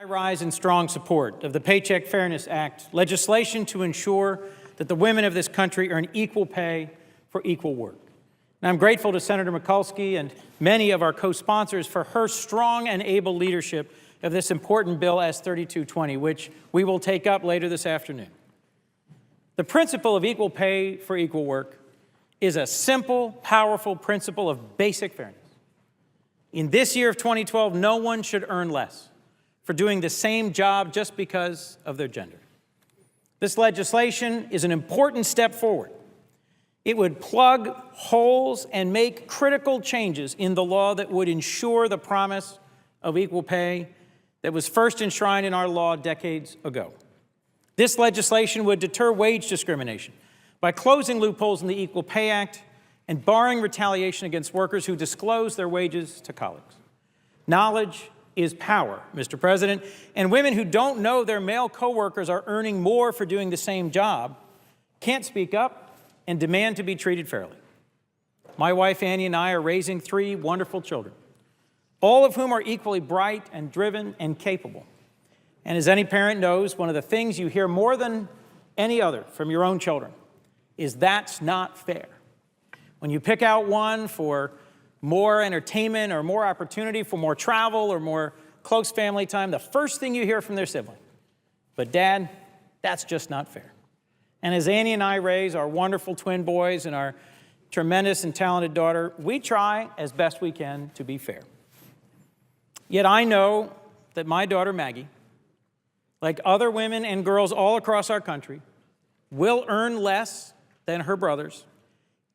I rise in strong support of the Paycheck Fairness Act, legislation to ensure that the women of this country earn equal pay for equal work. And I'm grateful to Senator Mikulski and many of our co-sponsors for her strong and able leadership of this important bill, S. 3220, which we will take up later this afternoon. The principle of equal pay for equal work is a simple, powerful principle of basic fairness. In this year of 2012, no one should earn less for doing the same job just because of their gender. This legislation is an important step forward. It would plug holes and make critical changes in the law that would ensure the promise of equal pay that was first enshrined in our law decades ago. This legislation would deter wage discrimination by closing loopholes in the Equal Pay Act and barring retaliation against workers who disclose their wages to colleagues. Knowledge is power, Mr. President, and women who don't know their male coworkers are earning more for doing the same job can't speak up and demand to be treated fairly. My wife Annie and I are raising 3 wonderful children, all of whom are equally bright and driven and capable. And as any parent knows, one of the things you hear more than any other from your own children is that's not fair. When you pick out one for more entertainment or more opportunity, for more travel or more close family time, the first thing you hear from their sibling, but Dad, that's just not fair. And as Annie and I raise our wonderful twin boys and our tremendous and talented daughter, we try as best we can to be fair. Yet I know that my daughter Maggie, like other women and girls all across our country, will earn less than her brothers,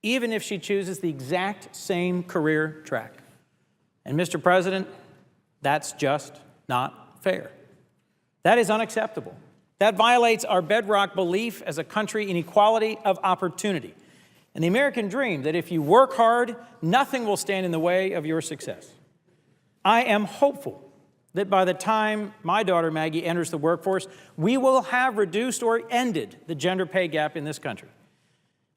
even if she chooses the exact same career track. And Mr. President, that's just not fair. That is unacceptable. That violates our bedrock belief as a country in equality of opportunity and the American dream that if you work hard, nothing will stand in the way of your success. I am hopeful that by the time my daughter Maggie enters the workforce, we will have reduced or ended the gender pay gap in this country.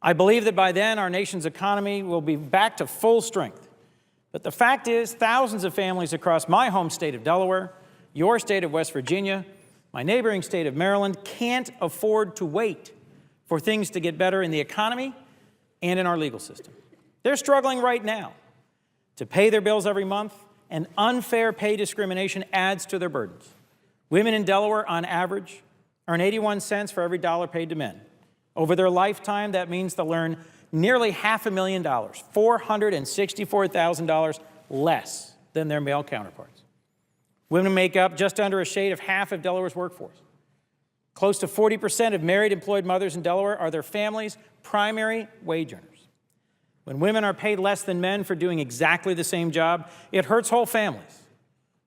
I believe that by then our nation's economy will be back to full strength. But the fact is, thousands of families across my home state of Delaware, your state of West Virginia, my neighboring state of Maryland can't afford to wait for things to get better in the economy and in our legal system. They're struggling right now to pay their bills every month, and unfair pay discrimination adds to their burdens. Women in Delaware, on average, earn 81 cents for every dollar paid to men. Over their lifetime, that means they'll earn nearly $500,000, $464,000 less than their male counterparts. Women make up just under a shade of half of Delaware's workforce. Close to 40% of married employed mothers in Delaware are their family's primary wage earners. When women are paid less than men for doing exactly the same job, it hurts whole families.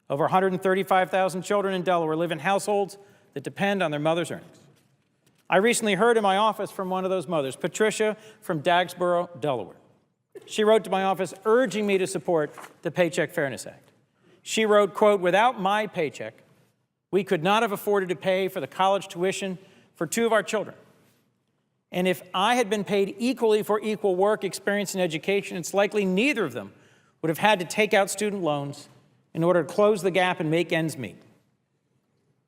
Over 135,000 children in Delaware live in households that depend on their mother's earnings. I recently heard in my office from one of those mothers, Patricia from Dagsboro, Delaware. She wrote to my office urging me to support the Paycheck Fairness Act. She wrote, quote, "Without my paycheck, we could not have afforded to pay for the college tuition for 2 of our children. And if I had been paid equally for equal work, experience, and education, it's likely neither of them would have had to take out student loans in order to close the gap and make ends meet."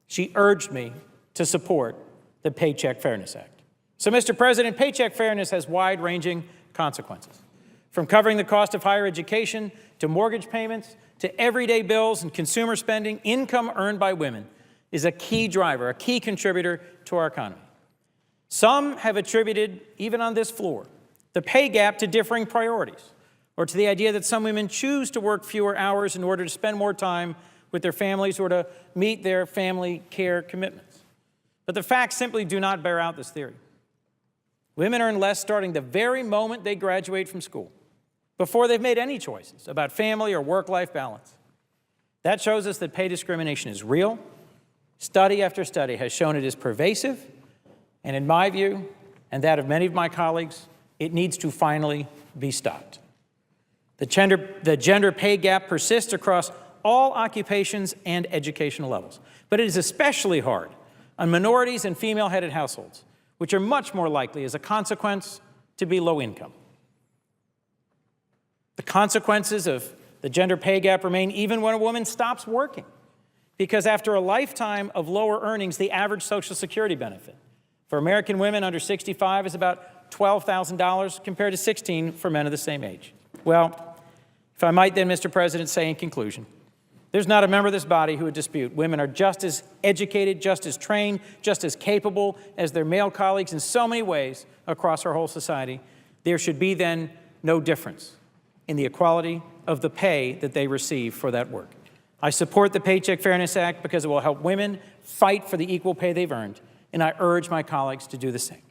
She urged me to support the Paycheck Fairness Act. So, Mr. President, Paycheck Fairness has wide-ranging consequences, from covering the cost of higher education to mortgage payments to everyday bills and consumer spending. Income earned by women is a key driver, a key contributor to our economy. Some have attributed, even on this floor, the pay gap to differing priorities, or to the idea that some women choose to work fewer hours in order to spend more time with their families or to meet their family care commitments. But the facts simply do not bear out this theory. Women earn less starting the very moment they graduate from school, before they've made any choices about family or work-life balance. That shows us that pay discrimination is real. Study after study has shown it is pervasive, and in my view, and that of many of my colleagues, it needs to finally be stopped. The gender pay gap persists across all occupations and educational levels, but it is especially hard on minorities and female-headed households, which are much more likely, as a consequence, to be low income. The consequences of the gender pay gap remain even when a woman stops working. because after a lifetime of lower earnings, the average Social Security benefit for American women under 65 is about $12,000 compared to $16,000 for men of the same age. Well, if I might then, Mr. President, say in conclusion, there's not a member of this body who would dispute women are just as educated, just as trained, just as capable as their male colleagues in so many ways across our whole society. There should be then no difference in the equality of the pay that they receive for that work. I support the Paycheck Fairness Act because it will help women fight for the equal pay they've earned, and I urge my colleagues to do the same.